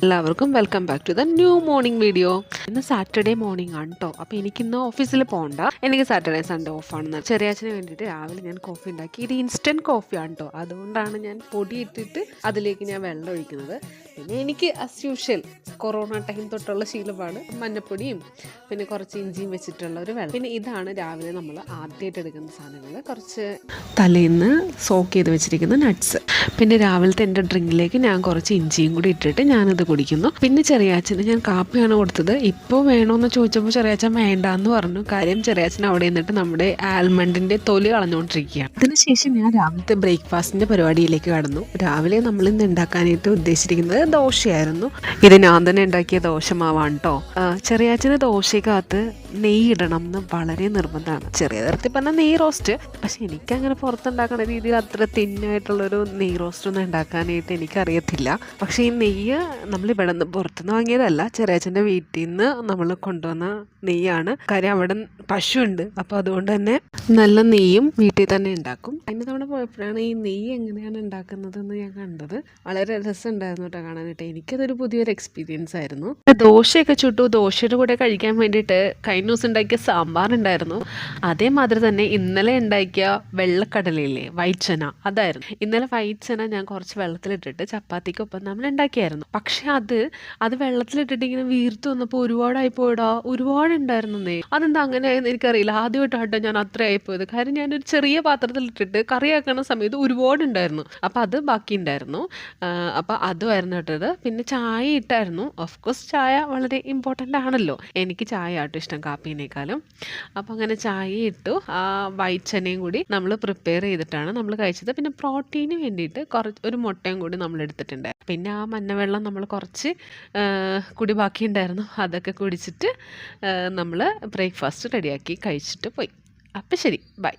എല്ലാവർക്കും welcome back to the new morning video. ഇന്ന് Saturday morning ആണ് കേട്ടോ. അപ്പോൾ എനിക്കിന്ന് ഓഫീസിൽ പോകണ്ട, എനിക്ക് സാറ്റർഡേ സൺഡേ ഓഫാണെന്ന്. ചെറിയാച്ചന് വേണ്ടിയിട്ട് രാവിലെ ഞാൻ കോഫി ഉണ്ടാക്കി. ഇത് ഇൻസ്റ്റൻറ്റ് കോഫിയാണ് കേട്ടോ, അതുകൊണ്ടാണ് ഞാൻ പൊടി ഇട്ടിട്ട് അതിലേക്ക് ഞാൻ വെള്ളം ഒഴിക്കുന്നത്. പിന്നെ എനിക്ക് ആസ് യൂഷ്വൽ കൊറോണ ടൈം തൊട്ടുള്ള ശീലമാണ് മഞ്ഞപ്പൊടിയും പിന്നെ കുറച്ച് ഇഞ്ചിയും വെച്ചിട്ടുള്ള ഒരു വെള്ളം. പിന്നെ ഇതാണ് രാവിലെ നമ്മൾ ആദ്യമായിട്ട് എടുക്കുന്ന സാധനങ്ങൾ, കുറച്ച് തലേന്ന് സോക്ക് ചെയ്ത് വെച്ചിരിക്കുന്ന നട്ട്സ്. പിന്നെ രാവിലത്തെ എൻ്റെ ഡ്രിങ്കിലേക്ക് ഞാൻ കുറച്ച് ഇഞ്ചിയും കൂടി ഇട്ടിട്ട് ഞാനത് കുടിക്കുന്നു. പിന്നെ ചെറിയാച്ചന് ഞാൻ കാപ്പിയാണ് കൊടുത്തത്. ഇപ്പോൾ വേണമെന്ന് ചോദിച്ചപ്പോൾ ചെറിയാച്ചൻ വേണ്ടാന്ന് പറഞ്ഞു. കാര്യം ചെറിയാച്ചൻ അവിടെ നിന്നിട്ട് നമ്മുടെ ആൽമണ്ടിൻ്റെ തൊലി കളഞ്ഞുകൊണ്ടിരിക്കുകയാണ്. അതിനുശേഷം ഞാൻ രാവിലത്തെ ബ്രേക്ക്ഫാസ്റ്റിൻ്റെ പരിപാടിയിലേക്ക് കടന്നു. രാവിലെ നമ്മൾ ഇന്ന് ഉണ്ടാക്കാനായിട്ട് ഉദ്ദേശിച്ചിരിക്കുന്നത് ദോശയായിരുന്നു. ഇത് ഞാൻ തന്നെ ഉണ്ടാക്കിയ ദോശമാവാണ് കേട്ടോ. ചെറിയാച്ചന് ദോശക്കകത്ത് നെയ്യ് ഇടണം എന്ന് വളരെ നിർബന്ധമാണ്. ചെറിയ തരത്തിൽ പറഞ്ഞാൽ നെയ്യ് റോസ്റ്റ്. പക്ഷെ എനിക്കങ്ങനെ പുറത്തുണ്ടാക്കുന്ന രീതിയിൽ അത്ര തിന്നായിട്ടുള്ളൊരു നെയ്യ് റോസ്റ്റ് ഒന്നും ഉണ്ടാക്കാനായിട്ട് എനിക്കറിയത്തില്ല. പക്ഷേ ഈ നെയ്യ് നമ്മൾ ഇവിടെ നിന്ന് പുറത്തുനിന്ന് വാങ്ങിയതല്ല, ചെറിയാച്ചൻ്റെ വീട്ടിൽ നിന്ന് നമ്മൾ കൊണ്ടുവന്ന നെയ്യാണ്. കാര്യം അവിടെ പശുവുണ്ട്, അപ്പോൾ അതുകൊണ്ട് തന്നെ നല്ല നെയ്യും വീട്ടിൽ തന്നെ ഉണ്ടാക്കും. അതിന് തവണ പോയപ്പോഴാണ് ഈ നെയ്യ് എങ്ങനെയാണ് ഉണ്ടാക്കുന്നതെന്ന് ഞാൻ കണ്ടത്. വളരെ രസമുണ്ടായിരുന്നു കേട്ടോ കാണാനായിട്ട്. എനിക്കതൊരു പുതിയൊരു എക്സ്പീരിയൻസ് ആയിരുന്നു. ദോശയൊക്കെ ചുട്ടു. ദോശയുടെ കൂടെ കഴിക്കാൻ വേണ്ടിയിട്ട് കഴിഞ്ഞ ദിവസം ഉണ്ടാക്കിയ സാമ്പാർ ഉണ്ടായിരുന്നു. അതേമാതിരി തന്നെ ഇന്നലെ ഉണ്ടാക്കിയ വെള്ളക്കടലയില്ലേ, വൈറ്റ് ചന, അതായിരുന്നു. ഇന്നലെ വൈറ്റ് ചന ഞാൻ കുറച്ച് വെള്ളത്തിലിട്ടിട്ട് ചപ്പാത്തിക്കൊപ്പം നമ്മൾ ഉണ്ടാക്കിയായിരുന്നു. പക്ഷെ അത് വെള്ളത്തിലിട്ടിട്ട് ഇങ്ങനെ വീർത്ത് വന്നപ്പോൾ ഒരുപാടായി പോയിടാ, ഒരുപാടുണ്ടായിരുന്നു നെയ്യ്. അതെന്താ അങ്ങനെ ആയെന്ന് എനിക്കറിയില്ല. ആദ്യമായിട്ടാട്ടോ ഞാൻ അത്ര ആയിപ്പോയത്. കാര്യം ഞാനൊരു ചെറിയ പാത്രത്തിലിട്ടിട്ട് കറിയാക്കുന്ന സമയത്ത് ഒരുപാടുണ്ടായിരുന്നു. അപ്പോൾ അത് ബാക്കി ഉണ്ടായിരുന്നു. അപ്പോൾ അതുമായിരുന്നു ഇട്ടത്. പിന്നെ ചായ ഇട്ടായിരുന്നു. ഓഫ് കോഴ്സ് ചായ വളരെ ഇമ്പോർട്ടൻ്റ് ആണല്ലോ. എനിക്ക് ചായ ആട്ടോ ഇഷ്ടം കാപ്പീനേക്കാളും. അപ്പോൾ അങ്ങനെ ചായ ഇട്ടു. ആ വൈറ്റ് ചനയും കൂടി നമ്മൾ പ്രിപ്പയർ ചെയ്തിട്ടാണ് നമ്മൾ കഴിച്ചത്. പിന്നെ പ്രോട്ടീന് വേണ്ടിയിട്ട് ഒരു മുട്ടയും കൂടി നമ്മൾ എടുത്തിട്ടുണ്ട്. പിന്നെ ആ മഞ്ഞവെള്ളം നമ്മൾ കുറച്ച് കുടി ബാക്കിയുണ്ടായിരുന്നു. അതൊക്കെ കുടിച്ചിട്ട് നമ്മൾ ബ്രേക്ക്ഫാസ്റ്റ് റെഡിയാക്കി കഴിച്ചിട്ട് പോയി. അപ്പം ശരി, ബൈ.